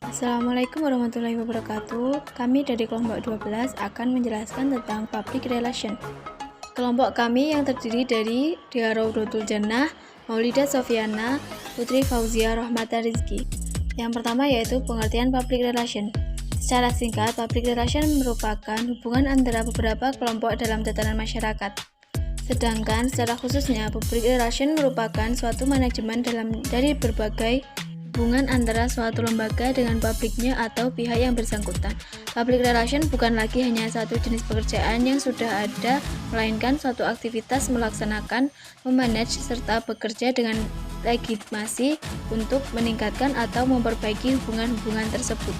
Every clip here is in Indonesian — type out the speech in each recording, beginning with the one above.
Assalamualaikum warahmatullahi wabarakatuh. Kami dari kelompok 12 akan menjelaskan tentang public relation. Kelompok kami yang terdiri dari Dia Raudatul Jannah, Maulida Sofiana, Putri Fauzia Rahmata Rizki. Yang pertama yaitu pengertian public relation. Secara singkat, public relation merupakan hubungan antara beberapa kelompok dalam tatanan masyarakat. Sedangkan secara khususnya, public relation merupakan suatu manajemen dari berbagai hubungan antara suatu lembaga dengan publiknya atau pihak yang bersangkutan. Public relation bukan lagi hanya satu jenis pekerjaan yang sudah ada, melainkan suatu aktivitas melaksanakan, memanage, serta bekerja dengan legitimasi untuk meningkatkan atau memperbaiki hubungan-hubungan tersebut.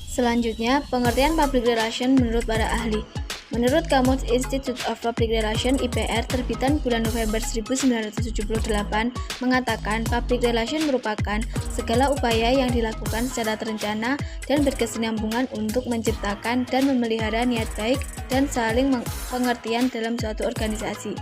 Selanjutnya, pengertian public relation menurut para ahli. Menurut Kamus Institute of Public Relations (IPR) terbitan bulan November 1978 mengatakan public relation merupakan segala upaya yang dilakukan secara terencana dan berkesinambungan untuk menciptakan dan memelihara niat baik dan saling pengertian dalam suatu organisasi.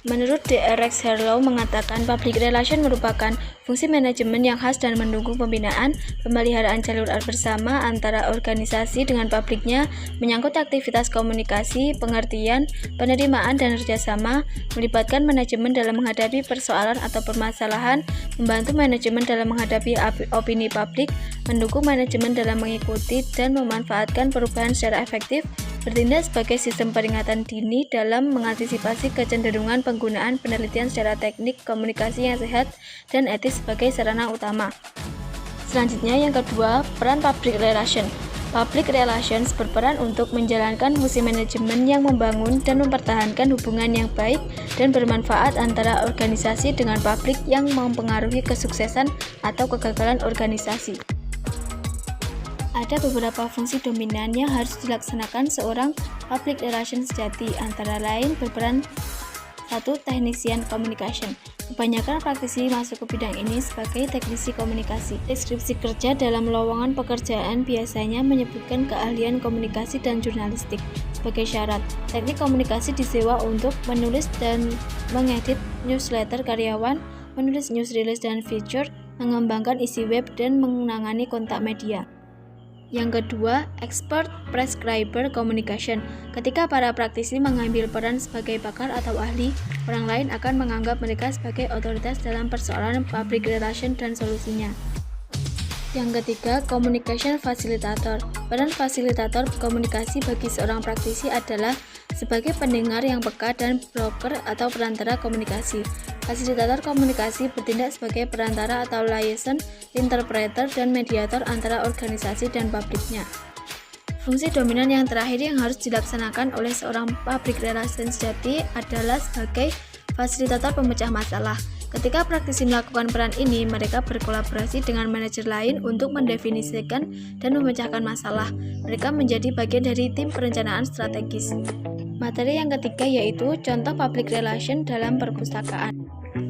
Menurut Dr. Rex Harlow mengatakan public relation merupakan fungsi manajemen yang khas dan mendukung pembinaan, pemeliharaan jalur bersama antara organisasi dengan publiknya, menyangkut aktivitas komunikasi, pengertian, penerimaan dan kerjasama, melibatkan manajemen dalam menghadapi persoalan atau permasalahan, membantu manajemen dalam menghadapi opini publik, mendukung manajemen dalam mengikuti dan memanfaatkan perubahan secara efektif, bertindak sebagai sistem peringatan dini dalam mengantisipasi kecenderungan penggunaan penelitian secara teknik komunikasi yang sehat dan etis sebagai sarana utama. Selanjutnya yang kedua, peran public relation. Public relations berperan untuk menjalankan fungsi manajemen yang membangun dan mempertahankan hubungan yang baik dan bermanfaat antara organisasi dengan publik yang mempengaruhi kesuksesan atau kegagalan organisasi. Ada beberapa fungsi dominan yang harus dilaksanakan seorang public relations sejati, antara lain berperan 1. Technician communication. Kebanyakan praktisi masuk ke bidang ini sebagai teknisi komunikasi. Deskripsi kerja dalam lowongan pekerjaan biasanya menyebutkan keahlian komunikasi dan jurnalistik sebagai syarat. Teknik komunikasi disewa untuk menulis dan mengedit newsletter karyawan, menulis news release dan feature, mengembangkan isi web, dan menangani kontak media. Yang kedua, expert prescriber communication. Ketika para praktisi mengambil peran sebagai pakar atau ahli, orang lain akan menganggap mereka sebagai otoritas dalam persoalan public relation dan solusinya. Yang ketiga, communication facilitator. Peran fasilitator komunikasi bagi seorang praktisi adalah sebagai pendengar yang peka dan broker atau perantara komunikasi. Fasilitator komunikasi bertindak sebagai perantara atau liaison, interpreter, dan mediator antara organisasi dan publiknya. Fungsi dominan yang terakhir yang harus dilaksanakan oleh seorang public relations sejati adalah sebagai fasilitator pemecah masalah. Ketika praktisi melakukan peran ini, mereka berkolaborasi dengan manajer lain untuk mendefinisikan dan memecahkan masalah. Mereka menjadi bagian dari tim perencanaan strategis. Materi yang ketiga yaitu contoh public relation dalam perpustakaan.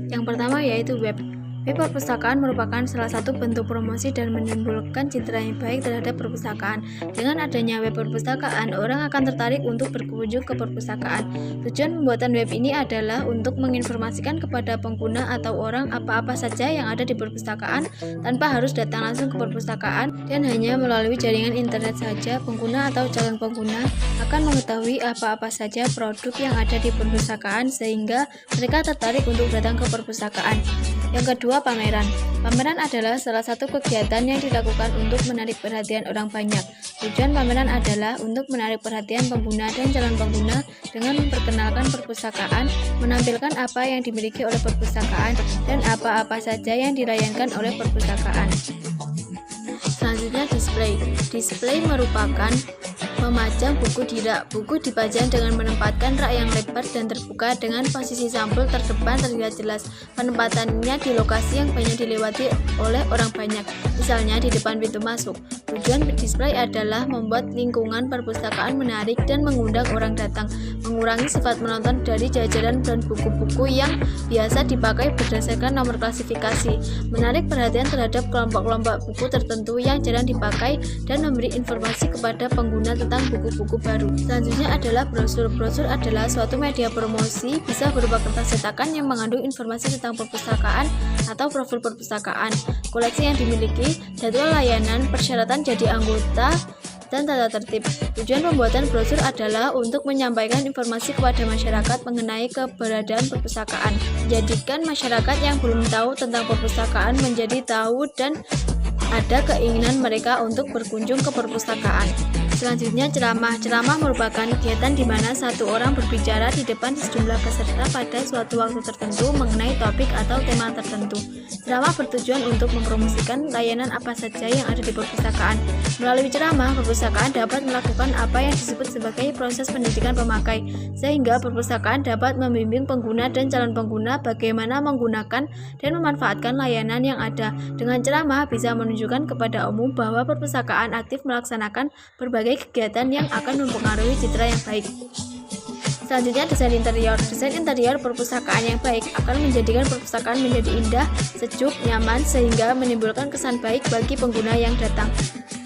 Yang pertama yaitu web. Web perpustakaan merupakan salah satu bentuk promosi dan menimbulkan citra yang baik terhadap perpustakaan. Dengan adanya web perpustakaan, orang akan tertarik untuk berkunjung ke perpustakaan. Tujuan pembuatan web ini adalah untuk menginformasikan kepada pengguna atau orang apa-apa saja yang ada di perpustakaan tanpa harus datang langsung ke perpustakaan, dan hanya melalui jaringan internet saja pengguna atau calon pengguna akan mengetahui apa-apa saja produk yang ada di perpustakaan sehingga mereka tertarik untuk datang ke perpustakaan. Yang kedua, pameran. Pameran adalah salah satu kegiatan yang dilakukan untuk menarik perhatian orang banyak. Tujuan pameran adalah untuk menarik perhatian pengguna dan calon pengguna dengan memperkenalkan perpustakaan, menampilkan apa yang dimiliki oleh perpustakaan, dan apa-apa saja yang dilayankan oleh perpustakaan. Selanjutnya, display. Display merupakan memajang buku di rak. Buku dipajang dengan menempatkan rak yang lebar dan terbuka dengan posisi sampul terdepan terlihat jelas. Penempatannya di lokasi yang banyak dilewati oleh orang banyak, misalnya di depan pintu masuk. Tujuan display adalah membuat lingkungan perpustakaan menarik dan mengundang orang datang. mengurangi sifat menonton dari jajaran dan buku-buku yang biasa dipakai berdasarkan nomor klasifikasi, menarik perhatian terhadap kelompok-kelompok buku tertentu yang jarang dipakai, dan memberi informasi kepada pengguna tentang buku-buku baru. Selanjutnya adalah brosur. Brosur adalah suatu media promosi, bisa berupa kertas cetakan yang mengandung informasi tentang perpustakaan atau profil perpustakaan, koleksi yang dimiliki, jadwal layanan, persyaratan jadi anggota, dan tata tertib. Tujuan pembuatan brosur adalah untuk menyampaikan informasi kepada masyarakat mengenai keberadaan perpustakaan, menjadikan masyarakat yang belum tahu tentang perpustakaan menjadi tahu dan ada keinginan mereka untuk berkunjung ke perpustakaan. Selanjutnya, ceramah. Ceramah merupakan kegiatan di mana satu orang berbicara di depan sejumlah peserta pada suatu waktu tertentu mengenai topik atau tema tertentu. Ceramah bertujuan untuk mempromosikan layanan apa saja yang ada di perpustakaan. Melalui ceramah, perpustakaan dapat melakukan apa yang disebut sebagai proses pendidikan pemakai, sehingga perpustakaan dapat membimbing pengguna dan calon pengguna bagaimana menggunakan dan memanfaatkan layanan yang ada. Dengan ceramah bisa menunjukkan kepada umum bahwa perpustakaan aktif melaksanakan berbagai kegiatan yang akan mempengaruhi citra yang baik. Selanjutnya, desain interior. Desain interior perpustakaan yang baik akan menjadikan perpustakaan menjadi indah, sejuk, nyaman, sehingga menimbulkan kesan baik bagi pengguna yang datang.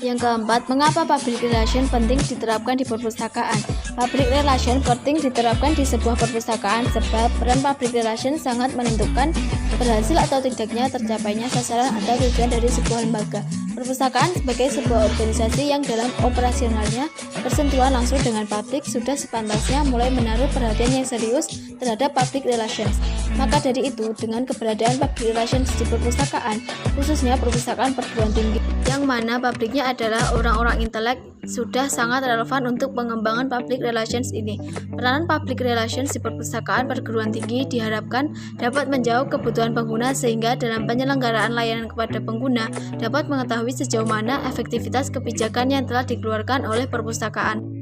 Yang keempat, mengapa public relation penting diterapkan di perpustakaan? Public relation penting diterapkan di sebuah perpustakaan sebab peran public relation sangat menentukan berhasil atau tidaknya tercapainya sasaran atau tujuan dari sebuah lembaga. Perpustakaan sebagai sebuah organisasi yang dalam operasionalnya bersentuhan langsung dengan publik sudah sepantasnya mulai menaruh perhatian yang serius terhadap public relations. Maka dari itu, dengan keberadaan public relations di perpustakaan, khususnya perpustakaan perguruan tinggi, yang mana publiknya adalah orang-orang intelek, sudah sangat relevan untuk pengembangan public relations ini. Peranan public relations di perpustakaan perguruan tinggi diharapkan dapat menjawab kebutuhan pengguna sehingga dalam penyelenggaraan layanan kepada pengguna dapat mengetahui sejauh mana efektivitas kebijakan yang telah dikeluarkan oleh perpustakaan.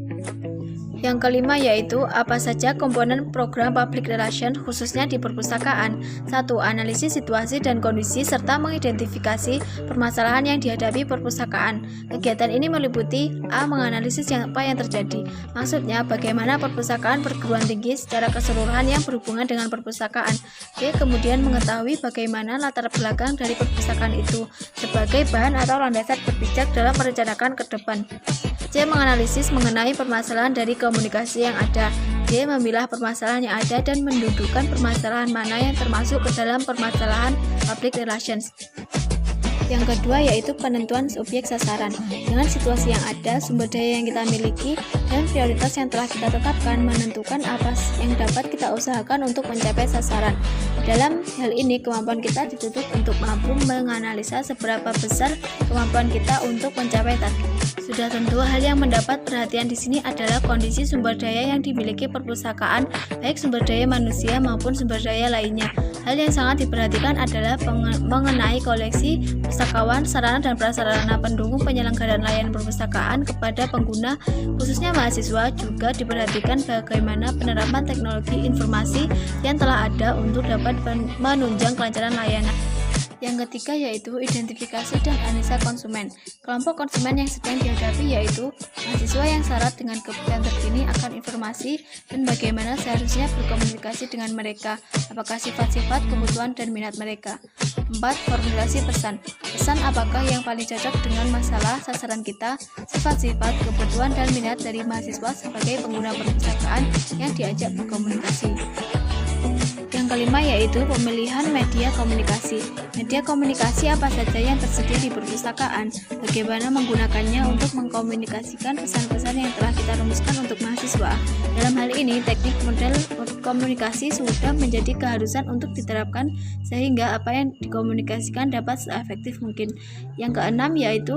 Yang kelima yaitu apa saja komponen program public relation khususnya di perpustakaan. 1. Analisis situasi dan kondisi serta mengidentifikasi permasalahan yang dihadapi perpustakaan. Kegiatan ini meliputi A. Menganalisis apa yang terjadi. Maksudnya bagaimana perpustakaan perguruan tinggi secara keseluruhan yang berhubungan dengan perpustakaan. B. Kemudian mengetahui bagaimana latar belakang dari perpustakaan itu sebagai bahan atau landasan berpijak dalam merencanakan ke depan. C. Menganalisis mengenai permasalahan dari komunikasi yang ada. D. Memilah permasalahan yang ada dan mendudukkan permasalahan mana yang termasuk ke dalam permasalahan public relations. Yang kedua yaitu penentuan objek sasaran. Dengan situasi yang ada, sumber daya yang kita miliki, dan prioritas yang telah kita tetapkan menentukan apa yang dapat kita usahakan untuk mencapai sasaran. Dalam hal ini, kemampuan kita dituntut untuk mampu menganalisa seberapa besar kemampuan kita untuk mencapai target. Sudah tentu hal yang mendapat perhatian di sini adalah kondisi sumber daya yang dimiliki perpustakaan, baik sumber daya manusia maupun sumber daya lainnya. Hal yang sangat diperhatikan adalah mengenai koleksi pustakawan, sarana dan prasarana pendukung penyelenggaraan layanan perpustakaan kepada pengguna, khususnya mahasiswa. Juga diperhatikan bagaimana penerapan teknologi informasi yang telah ada untuk dapat menunjang kelancaran layanan. Yang ketiga yaitu identifikasi dan analisa konsumen. Kelompok konsumen yang sedang dihadapi yaitu mahasiswa yang syarat dengan kebutuhan terkini akan informasi dan bagaimana seharusnya berkomunikasi dengan mereka, apakah sifat-sifat, kebutuhan, dan minat mereka. 4. Formulasi pesan. Pesan apakah yang paling cocok dengan masalah sasaran kita, sifat-sifat, kebutuhan, dan minat dari mahasiswa sebagai pengguna perpustakaan yang diajak berkomunikasi. Yang kelima yaitu pemilihan media komunikasi. Media komunikasi apa saja yang tersedia di perpustakaan, bagaimana menggunakannya untuk mengkomunikasikan pesan-pesan yang telah kita rumuskan untuk mahasiswa. Dalam hal ini, teknik model komunikasi sudah menjadi keharusan untuk diterapkan sehingga apa yang dikomunikasikan dapat seefektif mungkin. Yang keenam yaitu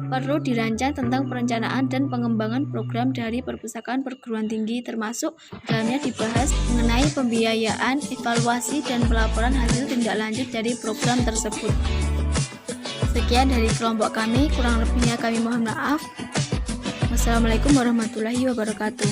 perlu dirancang tentang perencanaan dan pengembangan program dari perpustakaan perguruan tinggi, termasuk dalamnya dibahas mengenai pembiayaan, evaluasi, dan pelaporan hasil tindak lanjut dari program tersebut. Sekian dari kelompok kami, kurang lebihnya kami mohon maaf. Wassalamualaikum warahmatullahi wabarakatuh.